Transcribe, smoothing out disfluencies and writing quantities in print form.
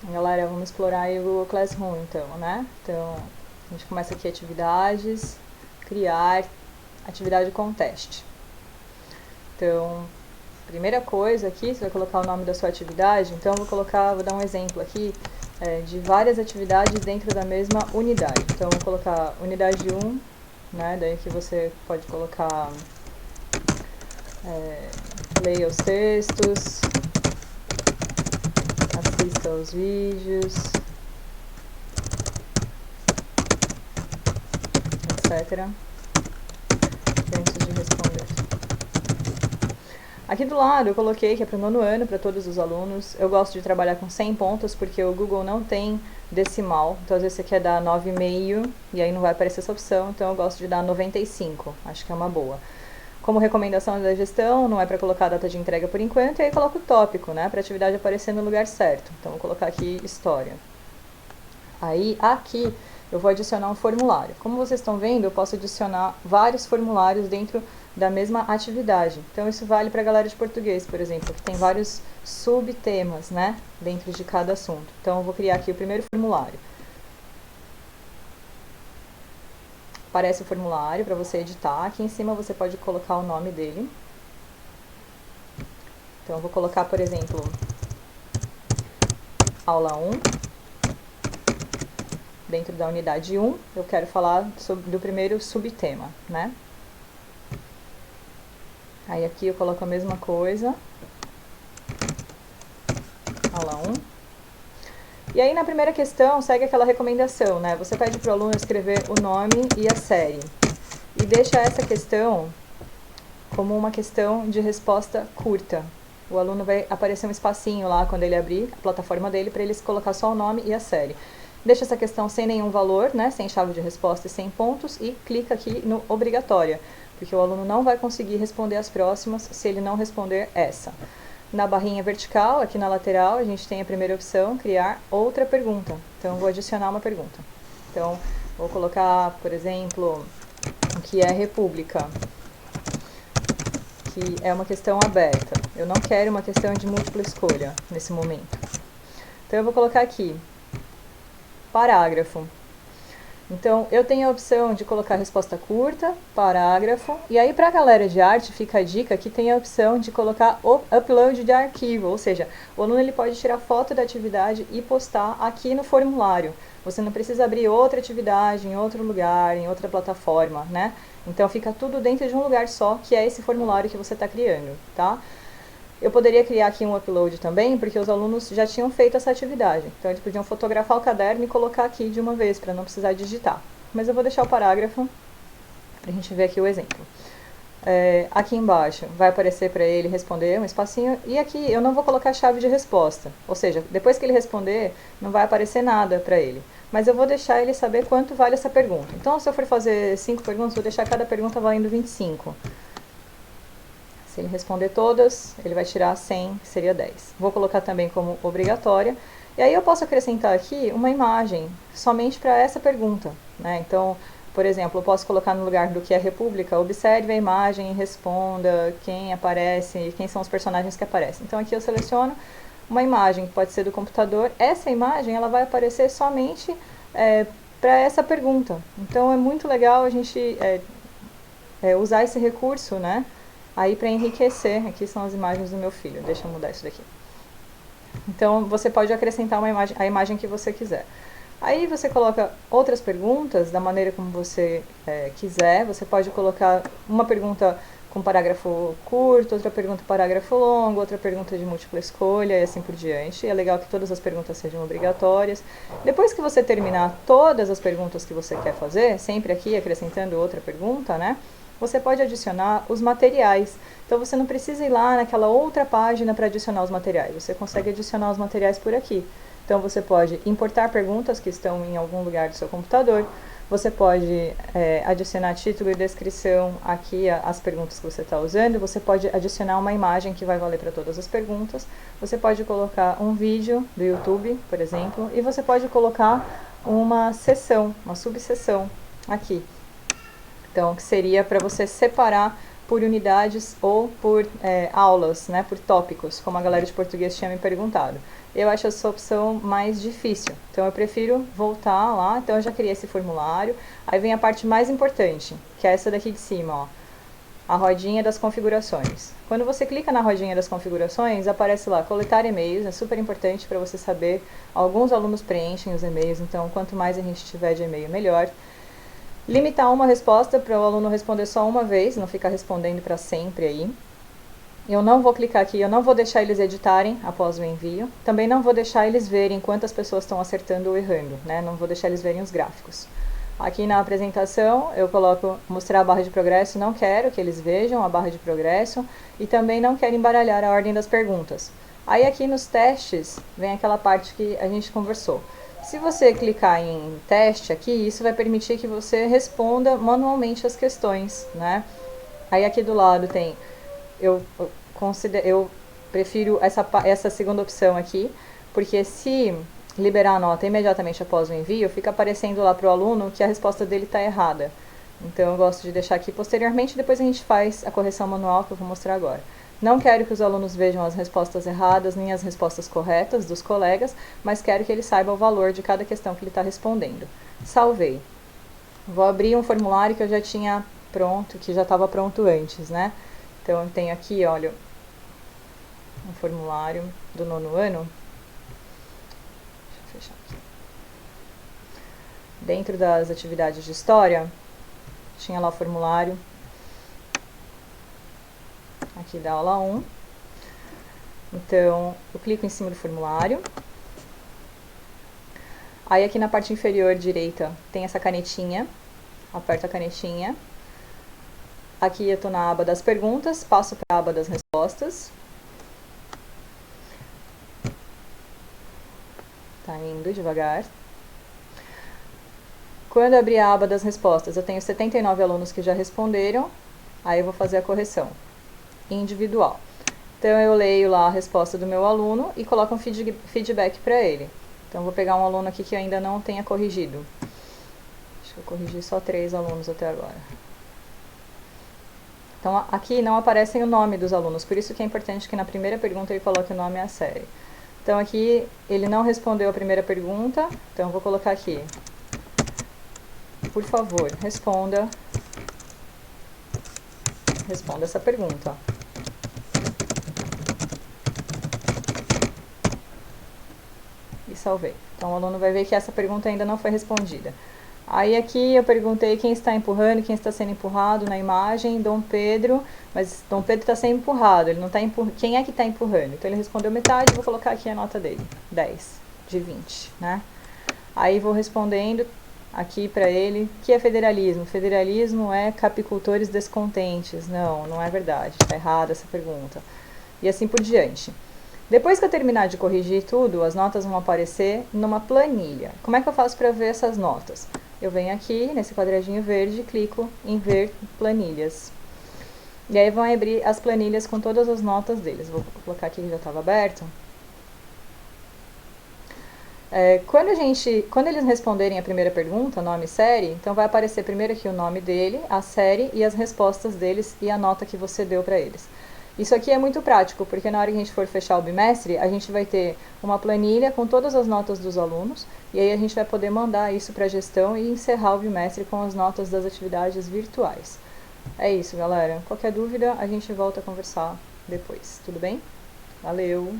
Galera, vamos explorar aí o Google Classroom, então, né? Então, a gente começa aqui atividades, criar, atividade com teste. Então, primeira coisa aqui, você vai colocar o nome da sua atividade. Então, vou dar um exemplo aqui de várias atividades dentro da mesma unidade. Então, vou colocar unidade 1, né? Daí que você pode colocar leia os textos, assista aos vídeos, etc. Antes de responder. Aqui do lado eu coloquei que é para o 9º ano, para todos os alunos. Eu gosto de trabalhar com 100 pontos, porque o Google não tem decimal. Então, às vezes você quer dar 9,5 e aí não vai aparecer essa opção. Então, eu gosto de dar 95. Acho que é uma boa. Como recomendação da gestão, não é para colocar a data de entrega por enquanto. E aí coloco o tópico, né? Para a atividade aparecer no lugar certo. Então, vou colocar aqui história. Aí, aqui, eu vou adicionar um formulário. Como vocês estão vendo, eu posso adicionar vários formulários dentro da mesma atividade. Então, isso vale para a galera de português, por exemplo, que tem vários subtemas, né, dentro de cada assunto. Então, eu vou criar aqui o primeiro formulário. Aparece o formulário para você editar. Aqui em cima você pode colocar o nome dele. Então, eu vou colocar, por exemplo, aula 1. Dentro da unidade 1, eu quero falar do primeiro subtema, né? Aí aqui eu coloco a mesma coisa, aula 1. E aí na primeira questão segue aquela recomendação, né? Você pede para o aluno escrever o nome e a série. E deixa essa questão como uma questão de resposta curta. O aluno vai aparecer um espacinho lá quando ele abrir a plataforma dele para ele colocar só o nome e a série. Deixa essa questão sem nenhum valor, né? Sem chave de resposta e sem pontos, e clica aqui no obrigatória, porque o aluno não vai conseguir responder as próximas se ele não responder essa. Na barrinha vertical, aqui na lateral, a gente tem a primeira opção, criar outra pergunta. Então, eu vou adicionar uma pergunta. Então, vou colocar, por exemplo, o que é república, que é uma questão aberta. Eu não quero uma questão de múltipla escolha nesse momento. Então, eu vou colocar aqui, parágrafo. Então, eu tenho a opção de colocar resposta curta, parágrafo, e aí para a galera de arte fica a dica que tem a opção de colocar o upload de arquivo, ou seja, o aluno ele pode tirar foto da atividade e postar aqui no formulário. Você não precisa abrir outra atividade em outro lugar, em outra plataforma, né? Então, fica tudo dentro de um lugar só, que é esse formulário que você está criando, tá? Eu poderia criar aqui um upload também, porque os alunos já tinham feito essa atividade. Então, eles podiam fotografar o caderno e colocar aqui de uma vez, para não precisar digitar. Mas eu vou deixar o parágrafo, para a gente ver aqui o exemplo. Aqui embaixo vai aparecer para ele responder um espacinho, e aqui eu não vou colocar chave de resposta. Ou seja, depois que ele responder, não vai aparecer nada para ele. Mas eu vou deixar ele saber quanto vale essa pergunta. Então, se eu for fazer 5 perguntas, vou deixar cada pergunta valendo 25. Se ele responder todas, ele vai tirar 100, que seria 10. Vou colocar também como obrigatória. E aí eu posso acrescentar aqui uma imagem somente para essa pergunta, né? Então, por exemplo, eu posso colocar no lugar do que é república, observe a imagem e responda quem aparece e quem são os personagens que aparecem. Então aqui eu seleciono uma imagem que pode ser do computador. Essa imagem ela vai aparecer somente para essa pergunta. Então é muito legal a gente usar esse recurso, né? Aí para enriquecer, aqui são as imagens do meu filho, deixa eu mudar isso daqui. Então você pode acrescentar uma imagem, a imagem que você quiser. Aí você coloca outras perguntas da maneira como você quiser. Você pode colocar uma pergunta com parágrafo curto, outra pergunta parágrafo longo, outra pergunta de múltipla escolha e assim por diante. É legal que todas as perguntas sejam obrigatórias. Depois que você terminar todas as perguntas que você quer fazer, sempre aqui acrescentando outra pergunta, né? Você pode adicionar os materiais. Então você não precisa ir lá naquela outra página para adicionar os materiais. Você consegue adicionar os materiais por aqui. Então você pode importar perguntas que estão em algum lugar do seu computador. Você pode adicionar título e descrição aqui as perguntas que você está usando. Você pode adicionar uma imagem que vai valer para todas as perguntas. Você pode colocar um vídeo do YouTube, por exemplo. E você pode colocar uma seção, uma subseção aqui. Então, que seria para você separar por unidades ou por aulas, né, por tópicos, como a galera de português tinha me perguntado. Eu acho essa opção mais difícil, então eu prefiro voltar lá. Então eu já criei esse formulário. Aí vem a parte mais importante, que é essa daqui de cima, ó, a rodinha das configurações. Quando você clica na rodinha das configurações, aparece lá coletar e-mails, é super importante para você saber. Alguns alunos preenchem os e-mails, então quanto mais a gente tiver de e-mail, melhor. Limitar uma resposta para o aluno responder só uma vez, não ficar respondendo para sempre aí. Eu não vou clicar aqui, eu não vou deixar eles editarem após o envio. Também não vou deixar eles verem quantas pessoas estão acertando ou errando, né? Não vou deixar eles verem os gráficos. Aqui na apresentação eu coloco mostrar a barra de progresso, não quero que eles vejam a barra de progresso e também não quero embaralhar a ordem das perguntas. Aí aqui nos testes vem aquela parte que a gente conversou. Se você clicar em teste aqui, isso vai permitir que você responda manualmente as questões, né? Aí aqui do lado tem, eu prefiro essa segunda opção aqui, porque se liberar a nota imediatamente após o envio, fica aparecendo lá para o aluno que a resposta dele está errada. Então eu gosto de deixar aqui posteriormente, depois a gente faz a correção manual que eu vou mostrar agora. Não quero que os alunos vejam as respostas erradas nem as respostas corretas dos colegas, mas quero que ele saiba o valor de cada questão que ele está respondendo. Salvei. Vou abrir um formulário que eu já tinha pronto, que já estava pronto antes, né? Então eu tenho aqui, olha, um formulário do 9º ano. Deixa eu fechar aqui. Dentro das atividades de história, tinha lá o formulário aqui da aula 1. Então, eu clico em cima do formulário. Aí aqui na parte inferior direita tem essa canetinha. Aperto a canetinha. Aqui eu estou na aba das perguntas, passo para a aba das respostas. Tá indo devagar. Quando eu abrir a aba das respostas, eu tenho 79 alunos que já responderam. Aí eu vou fazer a correção individual. Então eu leio lá a resposta do meu aluno e coloco um feedback para ele. Então eu vou pegar um aluno aqui que ainda não tenha corrigido. Acho que eu corrigi só 3 alunos até agora. Então aqui não aparecem o nome dos alunos, por isso que é importante que na primeira pergunta ele coloque o nome e a série. Então aqui ele não respondeu a primeira pergunta, então eu vou colocar aqui. Por favor, responda essa pergunta. E salvei. Então o aluno vai ver que essa pergunta ainda não foi respondida. Aí aqui eu perguntei quem está empurrando, quem está sendo empurrado na imagem, Dom Pedro, mas Dom Pedro está sendo empurrado, ele não está quem é que está empurrando? Então ele respondeu metade, vou colocar aqui a nota dele, 10 de 20, né? Aí vou respondendo aqui para ele, o que é federalismo? Federalismo é capicultores descontentes. Não, não é verdade, está errada essa pergunta. E assim por diante. Depois que eu terminar de corrigir tudo, as notas vão aparecer numa planilha. Como é que eu faço para ver essas notas? Eu venho aqui, nesse quadradinho verde, clico em ver planilhas. E aí vão abrir as planilhas com todas as notas deles. Vou colocar aqui que já estava aberto. Quando eles responderem a primeira pergunta, nome e série, então vai aparecer primeiro aqui o nome dele, a série e as respostas deles e a nota que você deu para eles. Isso aqui é muito prático, porque na hora que a gente for fechar o bimestre, a gente vai ter uma planilha com todas as notas dos alunos, e aí a gente vai poder mandar isso para a gestão e encerrar o bimestre com as notas das atividades virtuais. É isso, galera. Qualquer dúvida, a gente volta a conversar depois, tudo bem? Valeu!